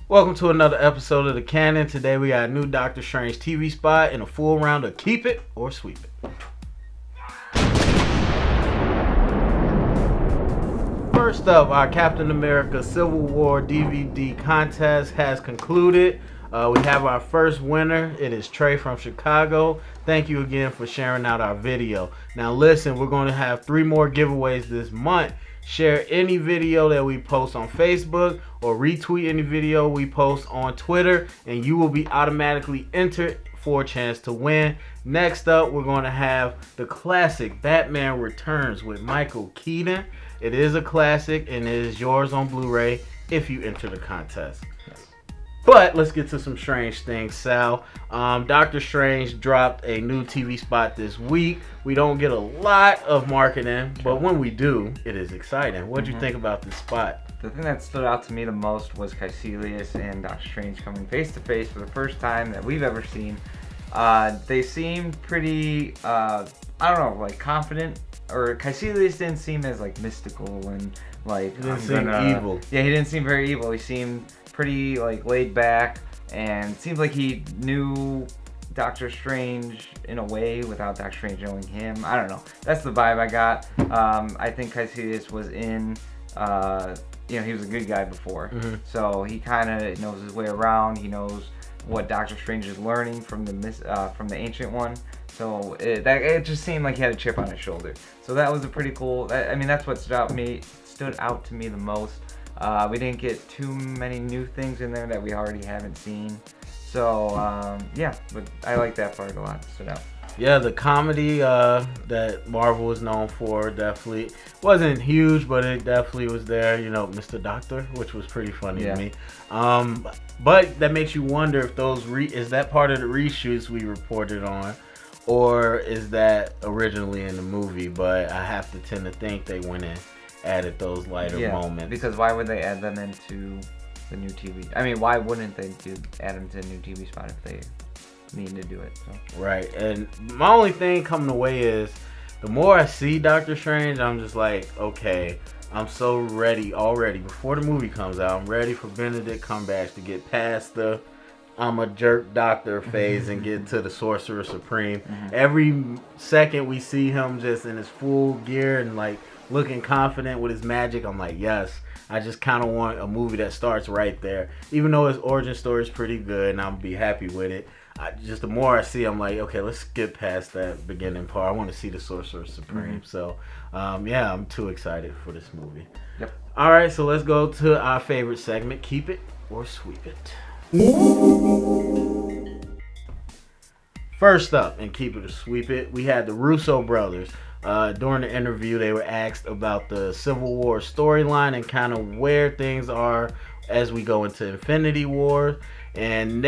Welcome to another episode of The Canon. Today we got a new Doctor Strange TV spot and a full round of Keep It or Sweep It. First up, our Captain America Civil War DVD contest has concluded. We have our first winner. It is Trey from Chicago. Thank you again for sharing out our video. Now listen, we're going to have 3 more giveaways this month. Share any video that we post on Facebook or retweet any video we post on Twitter and you will be automatically entered for a chance to win. Next up, we're going to have the classic Batman Returns with Michael Keaton. It is a classic and it is yours on Blu-ray if you enter the contest. But let's get to some strange things, Sal. Doctor Strange dropped a new TV spot this week. We don't get a lot of marketing, but when we do, it is exciting. What do you think about this spot? The thing that stood out to me the most was Caecilius and Doctor Strange coming face to face for the first time that we've ever seen. They seemed pretty, I don't know, like confident. Or Caecilius didn't seem as like mystical and like he didn't seem evil. Yeah, he didn't seem very evil. He seemed pretty like laid back, and it seems like he knew Doctor Strange in a way without Doctor Strange knowing him. I don't know. That's the vibe I got. I think Caecilius was in, he was a good guy before, so he kind of knows his way around. He knows what Doctor Strange is learning from the Ancient One. So it just seemed like he had a chip on his shoulder. So that was a pretty cool. I mean, that's what stood out to me the most. We didn't get too many new things in there that we already haven't seen. So yeah, but I like that part a lot. It stood out. Yeah, the comedy that Marvel is known for definitely wasn't huge, but it definitely was there. You know, Mr. Doctor, which was pretty funny to me. But that makes you wonder if those is that part of the reshoots we reported on, or is that originally in the movie? But I have to tend to think they went in, added those lighter moments. Because why would they add them into the new TV? I mean, why wouldn't they add them to the new TV spot if they need to do it? So. Right, and my only thing coming away is the more I see Doctor Strange, I'm just like, okay, I'm so ready already. Before the movie comes out, I'm ready for Benedict Cumberbatch to get past the I'm a jerk doctor phase and get to the Sorcerer Supreme. Every second we see him just in his full gear and like looking confident with his magic, I'm like, yes, I just kind of want a movie that starts right there. Even though his origin story is pretty good and I'll be happy with it, just the more I see, I'm like, okay, let's skip past that beginning part. I want to see the Sorcerer Supreme. So, yeah, I'm too excited for this movie. Yep. All right, so let's go to our favorite segment, Keep It or Sweep It. First up in Keep It or Sweep It, we had the Russo brothers. During the interview, they were asked about the Civil War storyline and kind of where things are as we go into Infinity War. And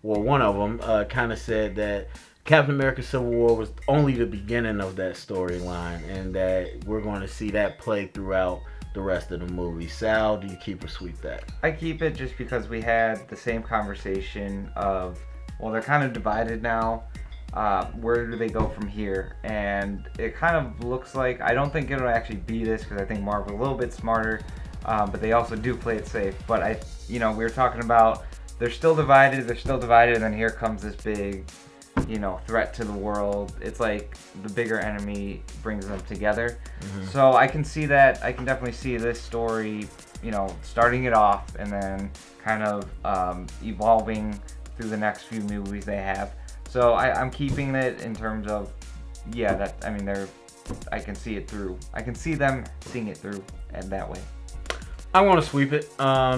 one of them kind of said that Captain America Civil War was only the beginning of that storyline and that we're going to see that play throughout the rest of the movie. Sal, do you keep or sweep that? I keep it just because we had the same conversation of, well, they're kind of divided now. Where do they go from here? And it kind of looks like, I don't think it'll actually be this because I think Marvel's a little bit smarter, but they also do play it safe. But we were talking about they're still divided, and then here comes this big, threat to the world. It's like the bigger enemy brings them together. So I can see that. I can definitely see this story, starting it off and then kind of evolving through the next few movies they have. So I'm keeping it in terms of, I can see it through. I can see them seeing it through and that way. I want to sweep it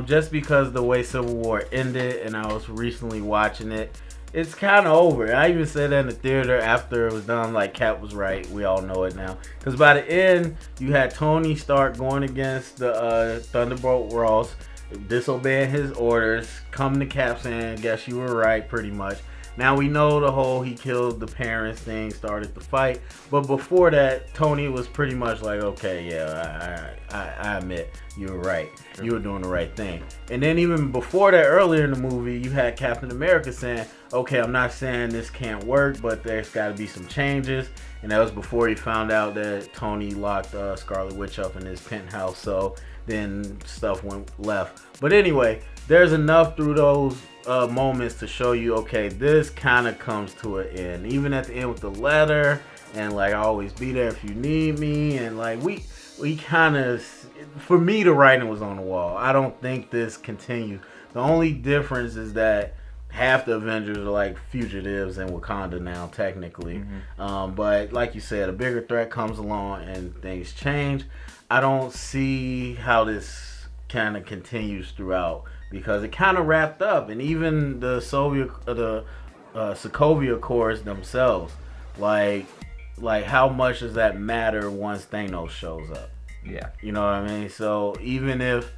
just because the way Civil War ended, and I was recently watching it. It's kind of over. I even said that in the theater after it was done, like Cap was right. We all know it now. Because by the end, you had Tony Stark going against the Thunderbolt Ross, disobeying his orders, coming to Cap saying, guess you were right, pretty much. Now we know the whole he killed the parents thing started the fight. But before that, Tony was pretty much like, okay, yeah, I admit you were right. You were doing the right thing. And then even before that, earlier in the movie, you had Captain America saying, okay, I'm not saying this can't work, but there's got to be some changes. And that was before he found out that Tony locked Scarlet Witch up in his penthouse. So then stuff went left. But anyway, there's enough through those moments to show you, okay, this kind of comes to an end. Even at the end with the letter and like I always be there if you need me, and like we kind of, for me, the writing was on the wall. I don't think this continues. The only difference is that half the Avengers are like fugitives in Wakanda now, technically. But like you said, a bigger threat comes along and things change. I don't see how this kind of continues throughout, because it kind of wrapped up, and even the Sokovia Accords themselves, like how much does that matter once Thanos shows up? Yeah. You know what I mean? So even if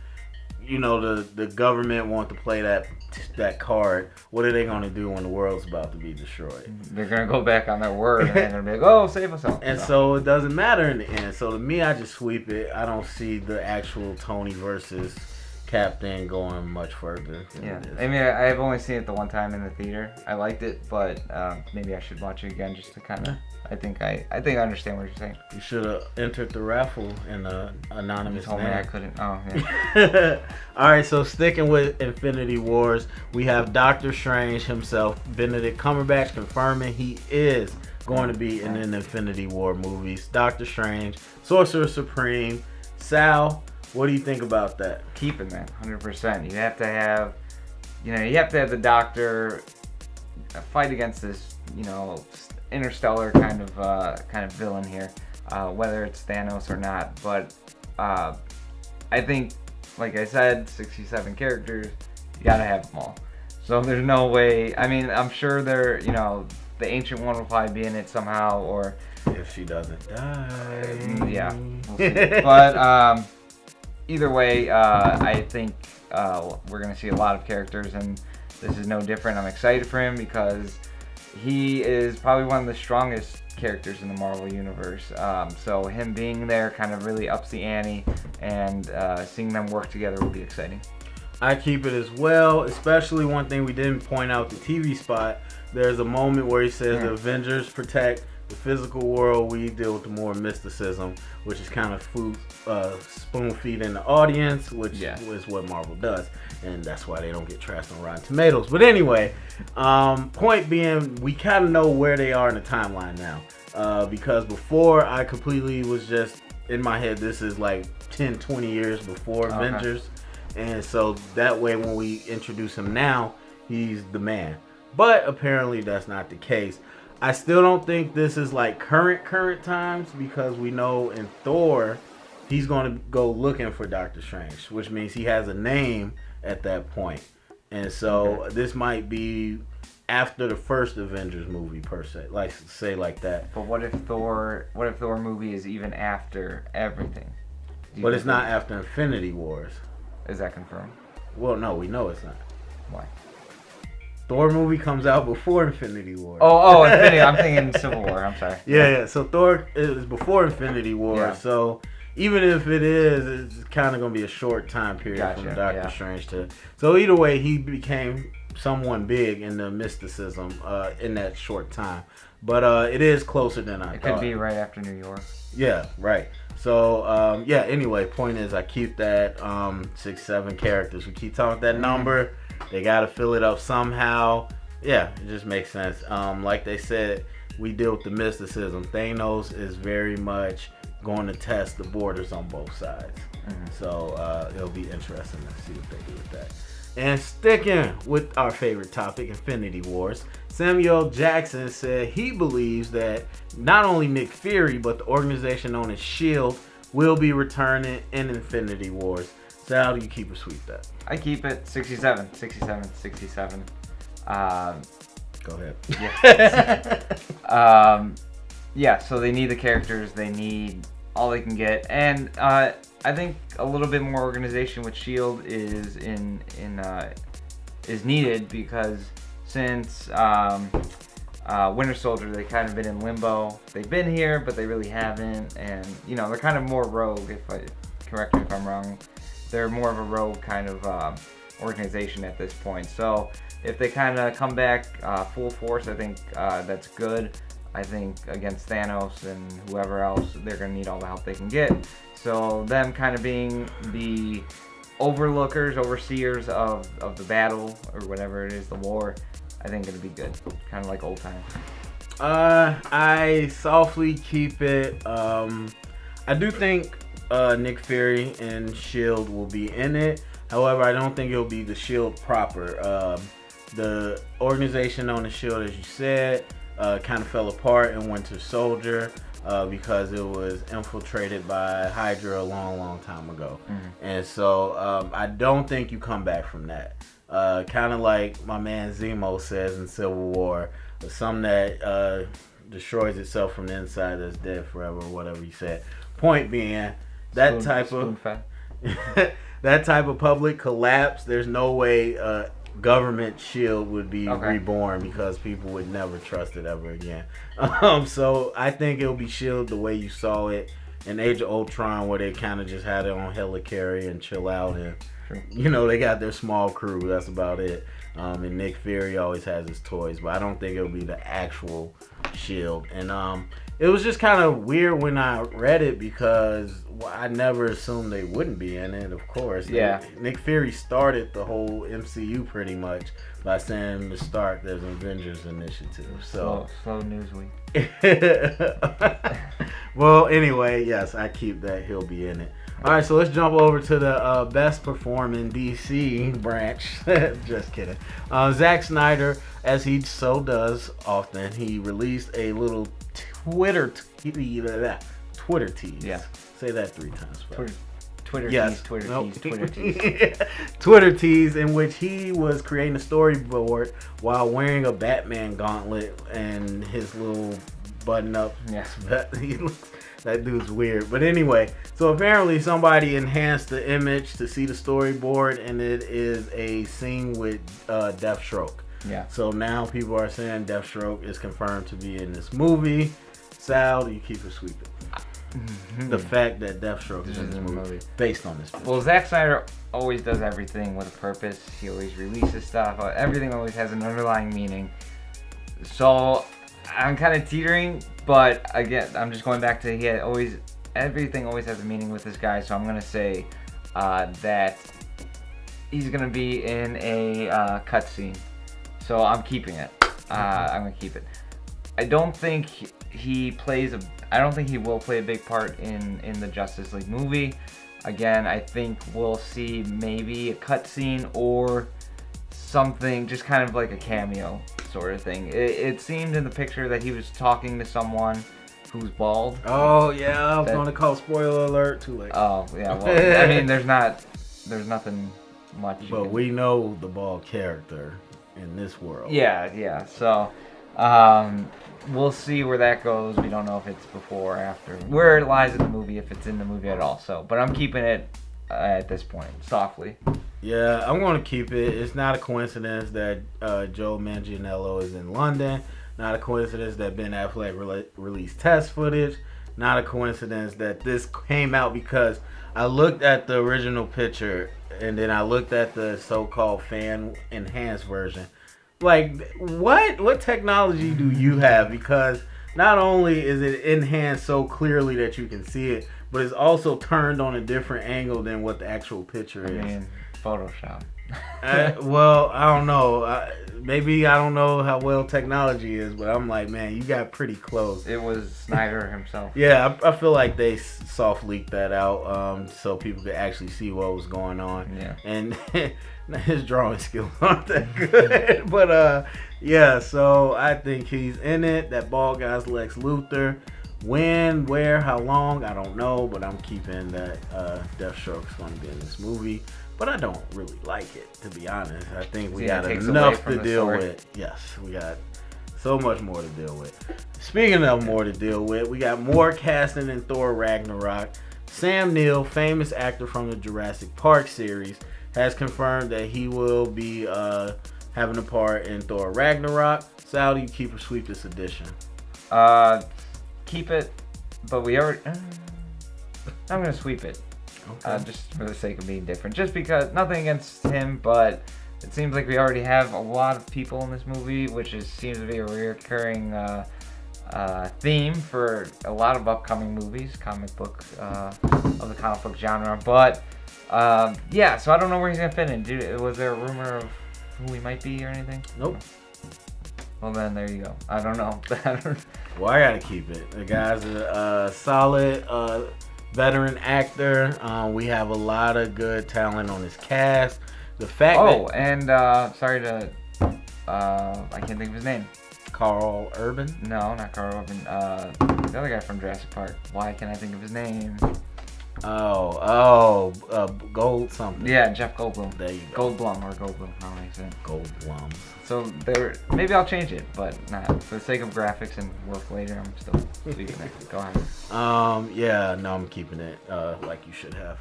the government want to play that card, what are they going to do when the world's about to be destroyed? They're going to go back on their word and they're going to be like, oh, save us all. And so it doesn't matter in the end. So to me, I just sweep it. I don't see the actual Tony versus Cap thing going much further. Yeah, I mean, I've only seen it the one time in the theater. I liked it, but maybe I should watch it again just to kind of. I think I understand what you're saying. You should have entered the raffle in an anonymous You told name. me I couldn't. Oh, yeah. All right, so sticking with Infinity Wars, we have Doctor Strange himself, Benedict Cumberbatch, confirming he is going to be in an Infinity War movies. Doctor Strange, Sorcerer Supreme, Sal. What do you think about that? Keeping that 100%. You have to have, the Doctor fight against this, interstellar kind of villain here, whether it's Thanos or not. But I think, like I said, 67 characters, you gotta have them all. So there's no way. I mean, I'm sure the Ancient One will probably be in it somehow, or if she doesn't die. Yeah, we'll see. But either way, I think we're going to see a lot of characters, and this is no different. I'm excited for him because he is probably one of the strongest characters in the Marvel Universe. So him being there kind of really ups the ante, and seeing them work together will be exciting. I keep it as well, especially one thing we didn't point out, the TV spot. There's a moment where he says the Avengers protect the physical world, we deal with the more mysticism, which is kind of spoon feeding the audience, which is what Marvel does, and that's why they don't get trashed on Rotten Tomatoes. But anyway, point being, we kind of know where they are in the timeline now, because before I completely was just in my head, this is like 10, 20 years before Avengers, and so that way when we introduce him now, he's the man. But apparently that's not the case. I still don't think this is like current times, because we know in Thor, he's going to go looking for Doctor Strange, which means he has a name at that point. And so this might be after the first Avengers movie per se, like say like that. But what if Thor movie is even after everything? But it's not after Infinity Wars. Is that confirmed? Well, no, we know it's not. Why? Thor movie comes out before Infinity War. Oh, Infinity. I'm thinking Civil War. I'm sorry. Yeah. So Thor is before Infinity War. Yeah. So even if it is, it's kind of going to be a short time period from Doctor Strange to. So either way, he became someone big in the mysticism in that short time. But it is closer than I thought. It could be right after New York. Yeah, right. So, anyway, point is I keep that 6-7 characters. We keep talking that number. They got to fill it up somehow. Yeah, it just makes sense. Like they said, we deal with the mysticism. Thanos is very much going to test the borders on both sides. So it'll be interesting to see what they do with that. And sticking with our favorite topic, Infinity Wars, Samuel Jackson said he believes that not only Nick Fury, but the organization known as S.H.I.E.L.D. will be returning in Infinity Wars. So how do you keep it sweet that? I keep it 67. Go ahead. Yeah. So they need the characters. They need all they can get, and I think a little bit more organization with S.H.I.E.L.D. is needed, because since Winter Soldier, they kind of been in limbo. They've been here, but they really haven't, and they're kind of more rogue. Correct me if I'm wrong. They're more of a rogue kind of organization at this point. So if they kind of come back full force, I think that's good. I think against Thanos and whoever else, they're going to need all the help they can get. So them kind of being the overseers of the battle or whatever it is, the war. I think it'll be good, kind of like old times. I softly keep it. I do think Nick Fury and S.H.I.E.L.D. will be in it. However, I don't think it'll be the S.H.I.E.L.D. proper. The organization on the S.H.I.E.L.D., as you said, kind of fell apart in Winter Soldier because it was infiltrated by Hydra a long time ago. And so I don't think you come back from that. Kind of like my man Zemo says in Civil War, something that destroys itself from the inside that's dead forever, or whatever he said. Point being, that type of public collapse, there's no way government S.H.I.E.L.D. would be reborn, because people would never trust it ever again. So I think it'll be S.H.I.E.L.D. the way you saw it in Age of Ultron, where they kind of just had it on helicarry and chill out, and they got their small crew. That's about it. And Nick Fury always has his toys, but I don't think it'll be the actual S.H.I.E.L.D. And it was just kind of weird when I read it, because I never assumed they wouldn't be in it, of course. Yeah. Nick Fury started the whole MCU pretty much by saying to start there's an Avengers initiative. So slow news week. Well, anyway, yes, I keep that. He'll be in it. All right, so let's jump over to the best performing DC branch. Just kidding. Zack Snyder, as he so does often, he released a little Twitter tease. Yeah. Say that 3 times. Twitter yes. tease. Twitter tease, in which he was creating a storyboard while wearing a Batman gauntlet and his little button-up. Yeah. That dude's weird. But anyway, so apparently somebody enhanced the image to see the storyboard, and it is a scene with Deathstroke. Yeah. So now people are saying Deathstroke is confirmed to be in this movie. Sal, you keep it sweeping. The fact that Deathstroke is in this movie based on this movie. Well, Zack Snyder always does everything with a purpose. He always releases stuff. Everything always has an underlying meaning. So I'm kind of teetering, but again, I'm just going back to everything always has a meaning with this guy. So I'm gonna say that he's gonna be in a cutscene. So I'm keeping it. I'm gonna keep it. I don't think he will play a big part in the Justice League movie. Again, I think we'll see maybe a cutscene or something, just kind of like a cameo sort of thing. It seemed in the picture that he was talking to someone who's bald. Oh yeah, I was gonna call spoiler alert. Too late. Oh yeah, well, I mean, there's nothing much. But we know the bald character in this world. Yeah. So, we'll see where that goes. We don't know if it's before or after, where it lies in the movie, if it's in the movie at all. So, but I'm keeping it at this point, softly. Yeah, I'm going to keep it. It's not a coincidence that Joe Manganiello is in London. Not a coincidence that Ben Affleck released test footage. Not a coincidence that this came out, because I looked at the original picture and then I looked at the so-called fan enhanced version. Like, what technology do you have? Because not only is it enhanced so clearly that you can see it, but it's also turned on a different angle than what the actual picture is. I mean, Photoshop. Well, I don't know. Maybe I don't know how well technology is, but I'm like, man, you got pretty close. It was Snyder himself. Yeah, I feel like they soft leaked that out so people could actually see what was going on. Yeah. And his drawing skills aren't that good. But yeah, so I think he's in it. That bald guy's Lex Luthor. When, where, how long, I don't know, but I'm keeping that Deathstroke's going to be in this movie. But I don't really like it, to be honest. I think we got enough to deal with. Yes, we got so much more to deal with. Speaking of more to deal with, we got more casting in Thor Ragnarok. Sam Neill, famous actor from the Jurassic Park series, has confirmed that he will be having a part in Thor Ragnarok. Sal, do you keep or sweep this edition? Keep it, but we already... I'm going to sweep it. Okay. Just for the sake of being different. Just because, nothing against him, but it seems like we already have a lot of people in this movie, which seems to be a recurring theme for a lot of upcoming movies, of the comic book genre. But Yeah, so I don't know where he's gonna fit in. Was there a rumor of who he might be or anything? Nope. Well, then there you go. I don't know. Well, I gotta keep it. The guy's a solid veteran actor. We have a lot of good talent on his cast. The fact and sorry to, I can't think of his name. Carl Urban? No, not Carl Urban. The other guy from Jurassic Park. Why can't I think of his name? Gold something. Yeah, Jeff Goldblum. There you go. Goldblum or Goldblum, how do I say it? Goldblum. So maybe I'll change it, but not for the sake of graphics and work later. I'm still leaving it. Go ahead. Yeah, no, I'm keeping it like you should have.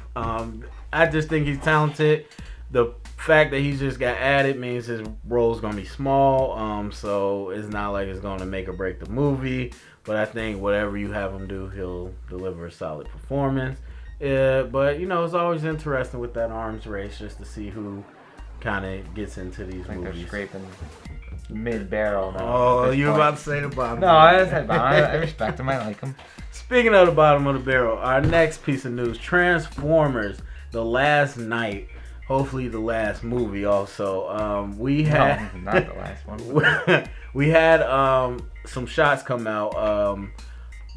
I just think he's talented. The fact that he's just got added means his role's gonna be small. So it's not like it's gonna make or break the movie. But I think whatever you have him do, he'll deliver a solid performance. But it's always interesting with that arms race just to see who kind of gets into these movies. They're scraping mid-barrel now. Oh, you about to say the bottom? No, I didn't say bottom. I respect him. I like him. Speaking of the bottom of the barrel, our next piece of news: Transformers: The Last Night. Hopefully, the last movie. Also, we had no, not the last one. We had some shots come out.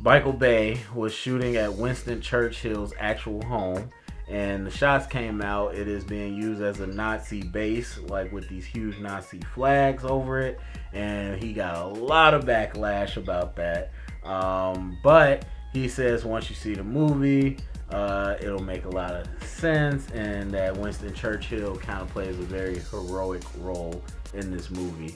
Michael Bay was shooting at Winston Churchill's actual home, and the shots came out. It is being used as a Nazi base, like with these huge Nazi flags over it, and he got a lot of backlash about that. But he says once you see the movie, it'll make a lot of sense, and that Winston Churchill kind of plays a very heroic role in this movie.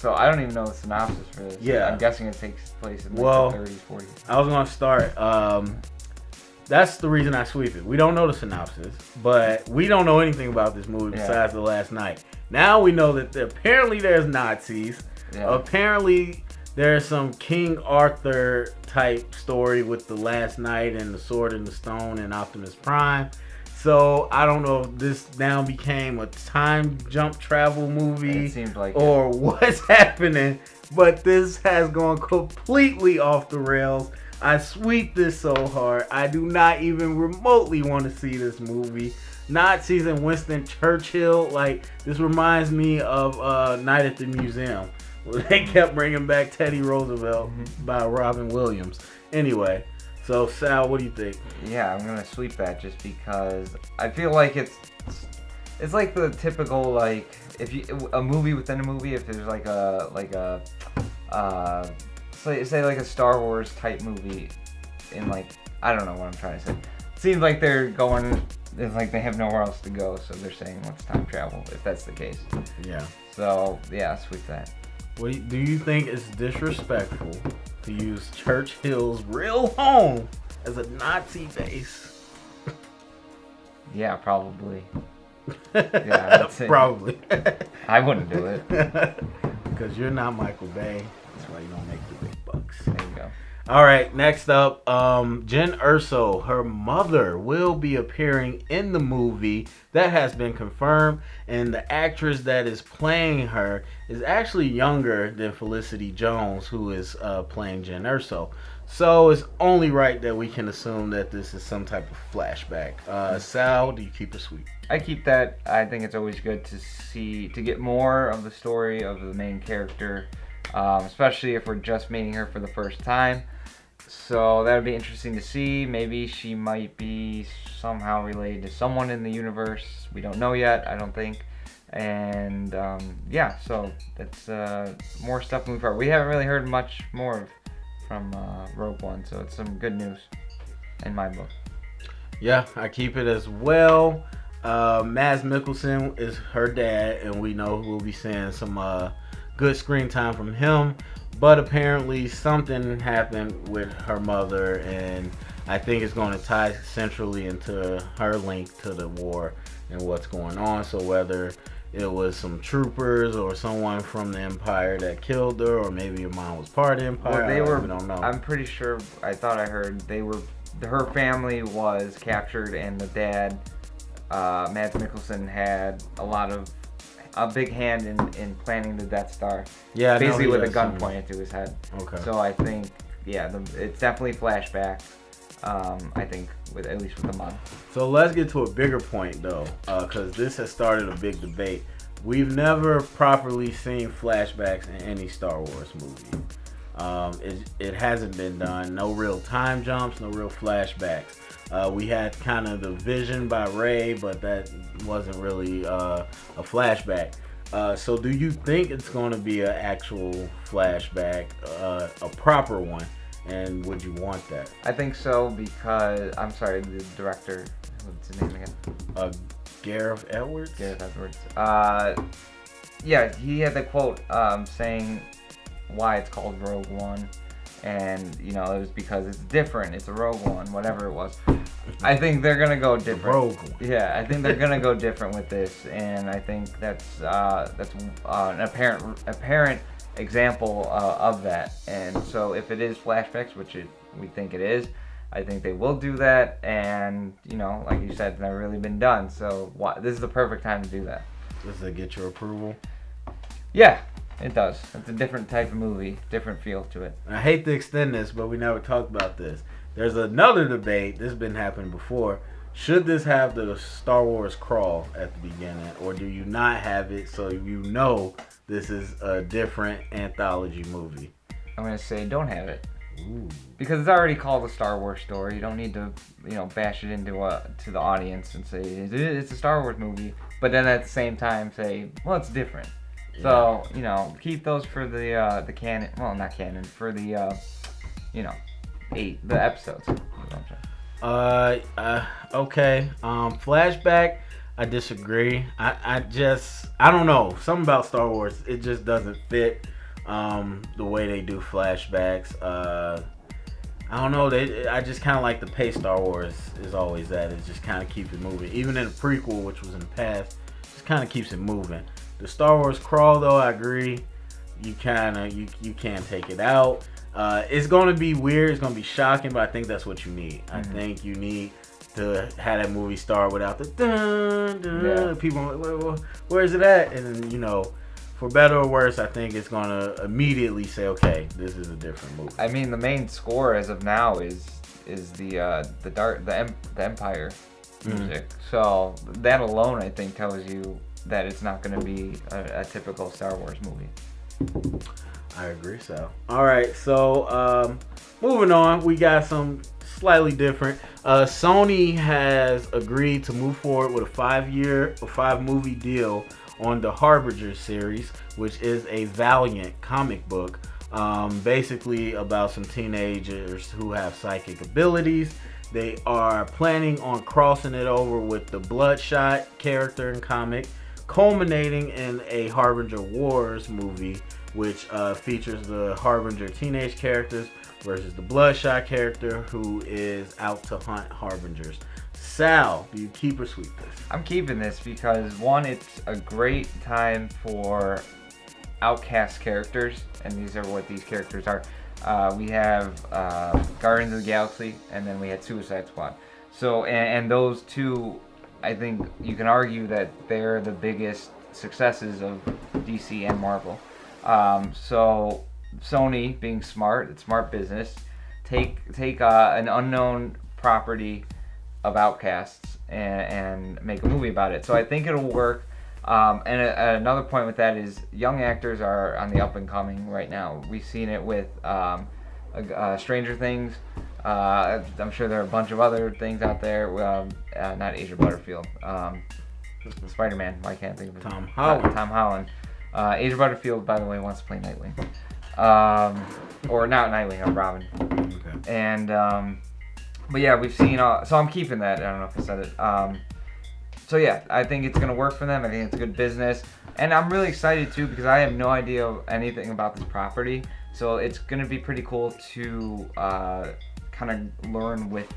So I don't even know the synopsis for this. Yeah. I'm guessing it takes place in the 30s, 40s. I was going to start. That's the reason I sweep it. We don't know the synopsis, but we don't know anything about this movie besides The Last Night. Now we know that apparently there's Nazis. Yeah. Apparently there's some King Arthur type story with The Last Night and the Sword and the Stone and Optimus Prime. So I don't know if this now became a time jump travel movie it seems like or what's happening, but this has gone completely off the rails. I sweep this so hard. I do not even remotely want to see this movie. Nazis and Winston Churchill, like this reminds me of Night at the Museum. They kept bringing back Teddy Roosevelt by Robin Williams. Anyway. So Sal, what do you think? Yeah, I'm gonna sweep that just because I feel like it's like the typical like a movie within a movie. If there's like a say like a Star Wars type movie in like I don't know what I'm trying to say. It seems like they're going. It's like they have nowhere else to go, so they're saying let's time travel if that's the case. Yeah. So yeah, sweep that. Do you think it's disrespectful to use Churchill's real home as a Nazi base? Yeah, probably. Yeah, probably. I wouldn't do it. Because you're not Michael Bay. That's why you don't make the big bucks. There you go. All right, next up, Jen Erso, her mother, will be appearing in the movie. That has been confirmed, and the actress that is playing her is actually younger than Felicity Jones, who is playing Jen Erso. So it's only right that we can assume that this is some type of flashback. Sal, do you keep the sweep? I keep that. I think it's always good to get more of the story of the main character, especially if we're just meeting her for the first time. So that would be interesting to see. Maybe she might be somehow related to someone in the universe. We don't know yet, I don't think. And yeah, so that's more stuff moving forward. We haven't really heard much more from Rogue One, so it's some good news in my book. Yeah, I keep it as well. Mads Mikkelsen is her dad, and we know we'll be seeing some good screen time from him. But apparently something happened with her mother, and I think it's going to tie centrally into her link to the war and what's going on. So whether it was some troopers or someone from the Empire that killed her, or maybe your mom was part of the Empire, well, we don't know. I'm pretty sure, I thought I heard her family was captured, and the dad, Mads Mikkelsen, had a big hand in planning the Death Star. Yeah, basically with a gun pointed to his head. Okay. So I think, yeah, it's definitely flashback. I think at least with a month. So let's get to a bigger point though, because this has started a big debate. We've never properly seen flashbacks in any Star Wars movie. It hasn't been done. No real time jumps, no real flashbacks. We had kind of the vision by Rey, but that wasn't really a flashback. So do you think it's going to be an actual flashback, a proper one? And would you want that? I think so because, I'm sorry, the director, what's his name again? Gareth Edwards? Gareth Edwards. Yeah, he had the quote saying why it's called Rogue One. And, you know, it was because it's different. It's a Rogue One, whatever it was. I think they're going to go different. Rogue One. Yeah, I think they're going to go different with this. And I think that's an apparent example of that. And so if it is flashbacks, which we think it is, I think they will do that. And, you know, like you said, it's never really been done. So this is the perfect time to do that. Does it get your approval? Yeah, it does. It's a different type of movie, different feel to it. I hate to extend this, but we never talked about this. There's another debate. This has been happening before. Should this have the Star Wars crawl at the beginning, or do you not have it so you know this is a different anthology movie? I'm gonna say don't have it. Ooh. Because it's already called a Star Wars story. You don't need to, you know, bash it into to the audience and say it's a Star Wars movie, but then at the same time say, well, it's different. Yeah. So, you know, keep those for the canon. Well, not canon, for the you know, the episodes. Okay. Flashback. I disagree. I don't know. Something about Star Wars, it just doesn't fit the way they do flashbacks. I don't know. I just kind of like the pace Star Wars is always at. It just kind of keeps it moving. Even in the prequel, which was in the past, just kind of keeps it moving. The Star Wars crawl, though, I agree. You can't take it out. It's gonna be weird. It's gonna be shocking, but I think that's what you need. I think you need to have that movie start without the dun dun. Yeah. People, where is it at? And then, you know, for better or worse, I think it's gonna immediately say, okay, this is a different movie. I mean, the main score as of now is the Empire music. So that alone, I think, tells you that it's not going to be a typical Star Wars movie. I agree, so. All right, so moving on, we got some slightly different. Sony has agreed to move forward with a 5-movie deal on the Harbinger series, which is a Valiant comic book, basically about some teenagers who have psychic abilities. They are planning on crossing it over with the Bloodshot character in comic, culminating in a Harbinger Wars movie, which features the Harbinger teenage characters versus the Bloodshot character who is out to hunt Harbingers. Sal, do you keep or sweep this? I'm keeping this because, one, it's a great time for outcast characters, and these are what these characters are. We have Guardians of the Galaxy, and then we had Suicide Squad. So, and those two, I think you can argue that they're the biggest successes of DC and Marvel. So Sony, being smart, it's smart business, take an unknown property of outcasts and make a movie about it. So I think it'll work. And another point with that is young actors are on the up and coming right now. We've seen it with Stranger Things. I'm sure there are a bunch of other things out there. Not Asia Butterfield. Spider-Man. Why can't I think of it? Tom Holland. Tom Holland. Asia Butterfield, by the way, wants to play Nightwing. Or not Nightwing, Robin. Okay. And but yeah, we've seen. So I'm keeping that. I don't know if I said it. So yeah, I think it's gonna work for them. I think it's good business, and I'm really excited too because I have no idea anything about this property. So it's gonna be pretty cool to kind of learn with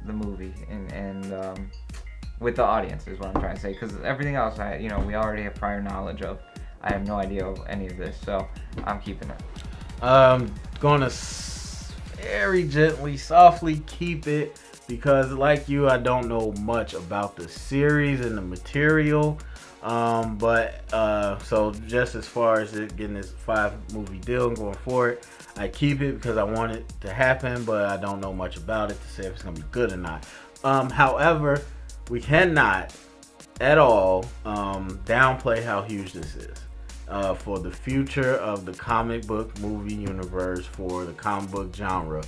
the movie and with the audience is what I'm trying to say. Because everything else, we already have prior knowledge of. I have no idea of any of this, so I'm keeping it. Gonna very gently, softly keep it. Because like you, I don't know much about the series and the material. So just as far as it getting this 5-movie deal and going forward, I keep it because I want it to happen, but I don't know much about it to say if it's gonna be good or not. However, we cannot at all downplay how huge this is for the future of the comic book movie universe, for the comic book genre.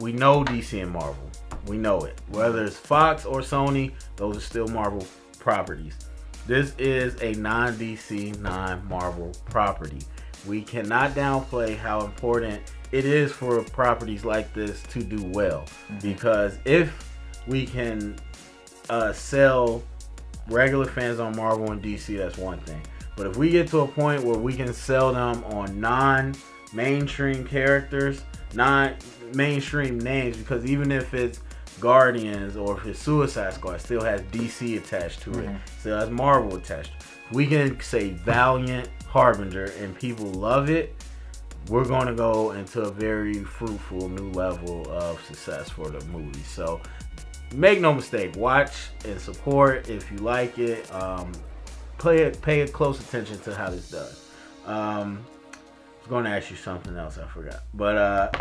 We know DC and Marvel. We know it. Whether it's Fox or Sony, those are still Marvel properties. This is a non-DC, non-Marvel property. We cannot downplay how important it is for properties like this to do well. Because if we can sell regular fans on Marvel and DC, that's one thing. But if we get to a point where we can sell them on non-mainstream characters, non-mainstream names, because even if it's Guardians or if it's Suicide Squad, it still has DC attached to it, still has Marvel attached. We can say Valiant, Harbinger, and people love it. We're going to go into a very fruitful new level of success for the movie. So make no mistake, watch and support if you like it. Pay close attention to how this does. I was going to ask you something else, I forgot. But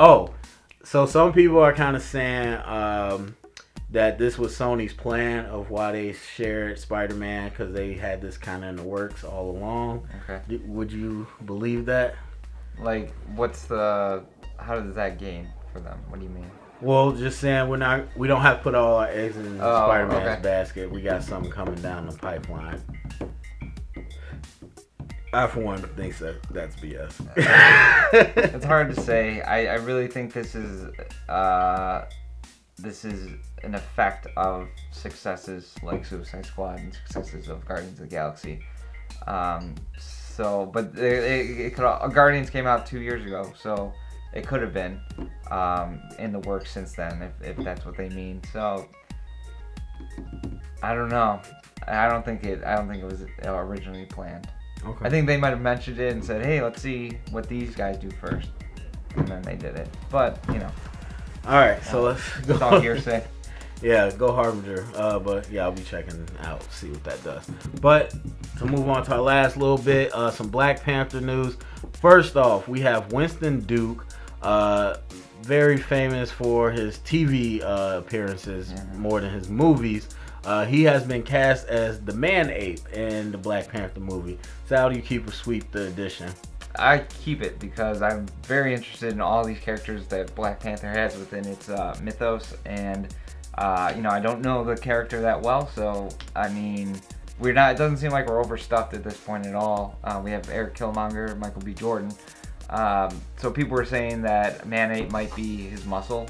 so some people are kind of saying that this was Sony's plan of why they shared Spider-Man, because they had this kind of in the works all along. Okay. Would you believe that? Like, how does that gain for them? What do you mean? Well, just saying we don't have to put all our eggs in Spider-Man's okay. basket. We got something coming down the pipeline. I, for one, think that's BS. It's hard to say. I really think this is an effect of successes like Suicide Squad and successes of Guardians of the Galaxy. But it could. Guardians came out 2 years ago, so it could have been in the works since then, if that's what they mean. So I don't know. I don't think it was originally planned. Okay. I think they might have mentioned it and said, "Hey, let's see what these guys do first," and then they did it. But all right. So let's go. It's all hearsay. Yeah, go Harbinger. But yeah, I'll be checking out, see what that does. But to move on to our last little bit, some Black Panther news. First off, we have Winston Duke, very famous for his TV appearances more than his movies. He has been cast as the Man-Ape in the Black Panther movie. So how do you keep or sweep the addition? I keep it because I'm very interested in all these characters that Black Panther has within its mythos, and I don't know the character that well, so I mean, it doesn't seem like we're overstuffed at this point at all. We have Eric Killmonger, Michael B. Jordan. So people were saying that Man-Ape might be his muscle.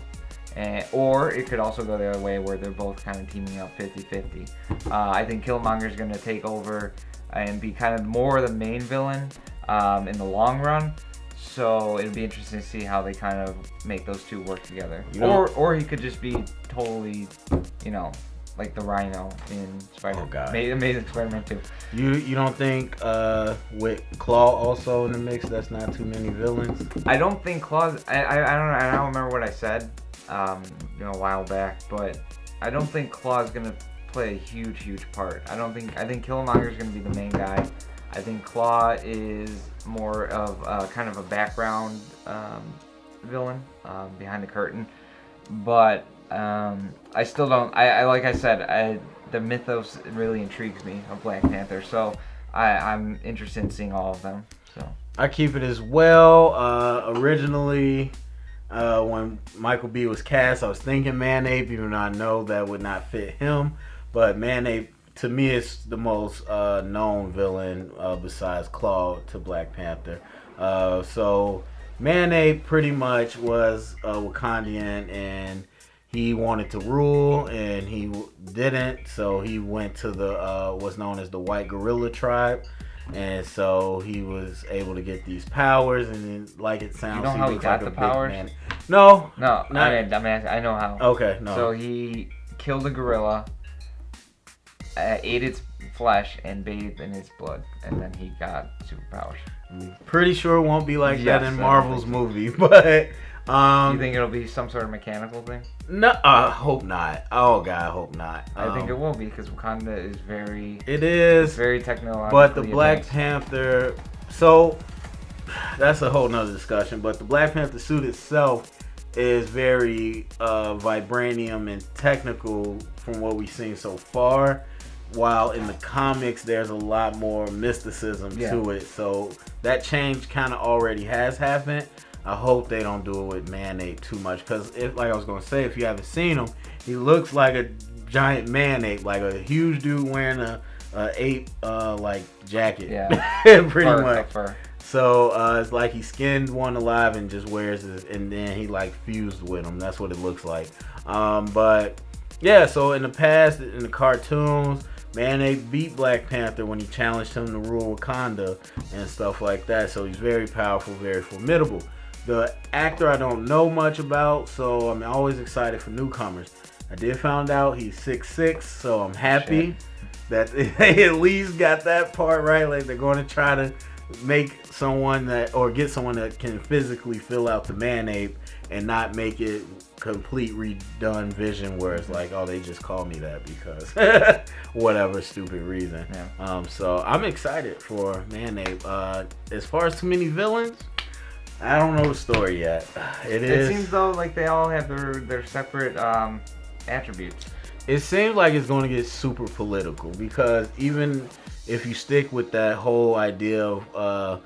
Or it could also go the other way where they're both kind of teaming up 50-50. I think Killmonger's going to take over and be kind of more the main villain in the long run. So it'll be interesting to see how they kind of make those two work together. Or he could just be totally, like the Rhino in Amazing Spider-Man 2. You don't think with Claw also in the mix, that's not too many villains? I don't think Claw's... I don't remember what I said. A while back, but I don't think Claw's gonna play a huge part. I think Killmonger's gonna be the main guy. I think Claw is more of kind of a background villain behind the curtain, but I still don't. Like I said, the mythos really intrigues me of Black Panther, so I'm interested in seeing all of them. So I keep it as well. Originally, when Michael B was cast, I was thinking Man-Ape, even though I know that would not fit him. But Man-Ape, to me, is the most known villain besides Claw to Black Panther. So Man-Ape pretty much was Wakandian, and he wanted to rule, and he didn't. So he went to the what's known as the White Gorilla Tribe. And so he was able to get these powers, and then, like it sounds, you know how he got the powers? Man. No, I know how. Okay, no. So he killed a gorilla, ate its flesh, and bathed in its blood, and then he got superpowers. I'm pretty sure it won't be like that in Marvel's movie, but You think it'll be some sort of mechanical thing? No, hope not. Oh God, I hope not. I think it will be because Wakanda is very. It is very technological. But the Black Panther, so that's a whole nother discussion. But the Black Panther suit itself is very vibranium and technical from what we've seen so far. While in the comics, there's a lot more mysticism to it. So that change kind of already has happened. I hope they don't do it with Man-Ape too much. Because, like I was going to say, if you haven't seen him, he looks like a giant Man-Ape. Like a huge dude wearing a ape like jacket. Yeah. Pretty much. So it's like he skinned one alive and just wears it. And then he like fused with him. That's what it looks like. But yeah, so in the past, in the cartoons, Man-Ape beat Black Panther when he challenged him to rule Wakanda and stuff like that. So he's very powerful, very formidable. The actor I don't know much about, so I'm always excited for newcomers. I did find out he's 6'6", so I'm happy that they at least got that part right. Like they're going to try to make someone that, or get someone that can physically fill out the Man-Ape and not make it complete redone Vision where it's like, oh, they just call me that because whatever stupid reason. So I'm excited for Man-Ape. As far as too many villains, I don't know the story yet. It seems though like they all have their separate attributes. It seems like it's going to get super political because even if you stick with that whole idea of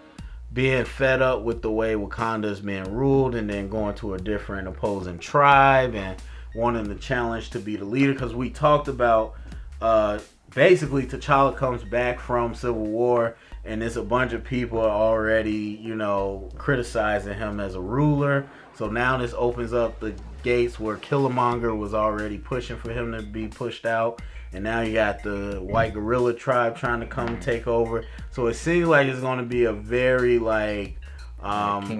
being fed up with the way Wakanda is being ruled and then going to a different opposing tribe and wanting the challenge to be the leader, because we talked about basically T'Challa comes back from Civil War and there's a bunch of people are already, criticizing him as a ruler. So now this opens up the gates where Killmonger was already pushing for him to be pushed out. And now you got the white gorilla tribe trying to come take over. So it seems like it's going to be a very King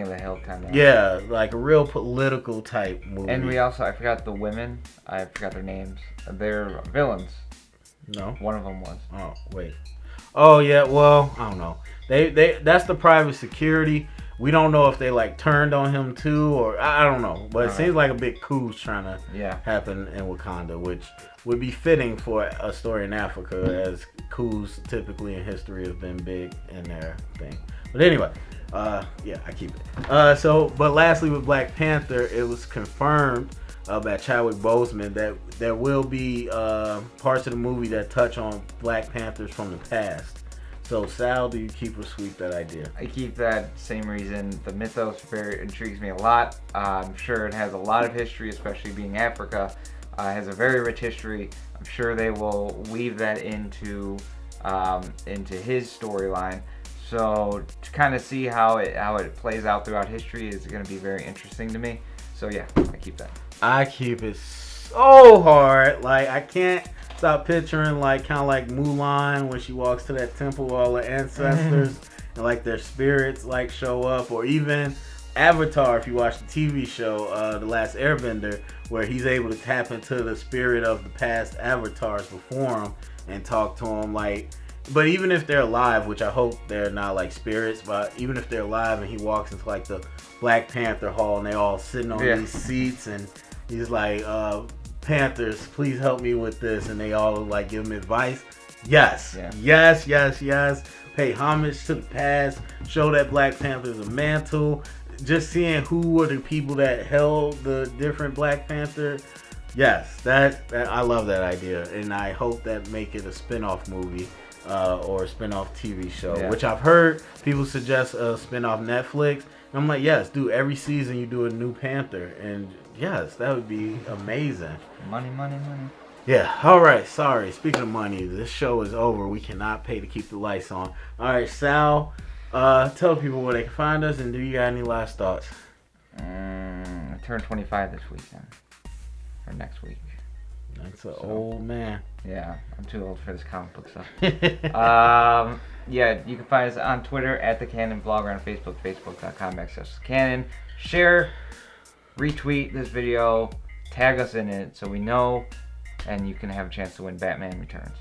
of the Hill kind of. Yeah, like a real political type movie. And we also, I forgot the women. I forgot their names. They're villains. No. One of them was. Oh, wait. Oh, yeah, well, I don't know. That's the private security. We don't know if they turned on him too, or I don't know. But it seems like a big coup's trying to happen in Wakanda, which would be fitting for a story in Africa, as coups typically in history have been big in their thing. But anyway, I keep it. But lastly, with Black Panther, it was confirmed by Chadwick Boseman that there will be parts of the movie that touch on Black Panthers from the past. So, Sal, do you keep or sweep that idea? I keep that same reason. The mythos intrigues me a lot. I'm sure it has a lot of history, especially being Africa. It has a very rich history. I'm sure they will weave that into his storyline. So to kind of see how it plays out throughout history is going to be very interesting to me. So yeah, I keep that. I keep it so hard. I can't stop picturing kind of like Mulan when she walks to that temple with all the ancestors and their spirits show up, or even Avatar, if you watch the TV show The Last Airbender, where he's able to tap into the spirit of the past avatars before him and talk to him. But even if they're alive, which I hope they're not spirits, but even if they're alive and he walks into the Black Panther Hall and they all sitting on these seats and he's like, Panthers, please help me with this, and they all give him advice. Yes. Pay homage to the past. Show that Black Panther's a mantle. Just seeing who were the people that held the different Black Panther. Yes, that I love that idea, and I hope that make it a spin-off movie or a spin-off TV show, which I've heard people suggest a spin-off Netflix. And I'm like, yes, do every season you do a new Panther, and yes, that would be amazing. Money. Yeah, alright, sorry. Speaking of money, this show is over. We cannot pay to keep the lights on. Alright, Sal, tell people where they can find us, and do you got any last thoughts? I turned 25 this weekend. Or next week. That's an old man. Yeah, I'm too old for this comic book stuff. You can find us on Twitter at The Canon Blog, or on Facebook, facebook.com/Canon. Share, retweet this video, tag us in it so we know, and you can have a chance to win Batman Returns.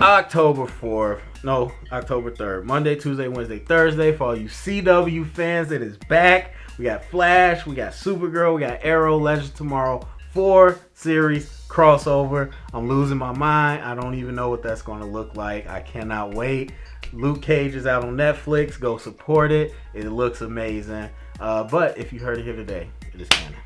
October 4th, No, October 3rd. Monday, Tuesday, Wednesday, Thursday. For all you CW fans, it is back. We got Flash, we got Supergirl, we got Arrow, Legends tomorrow. 4 series crossover. I'm losing my mind. I don't even know what that's going to look like. I cannot wait. Luke Cage is out on Netflix. Go support it. It looks amazing. But if you heard it here today, it is canon.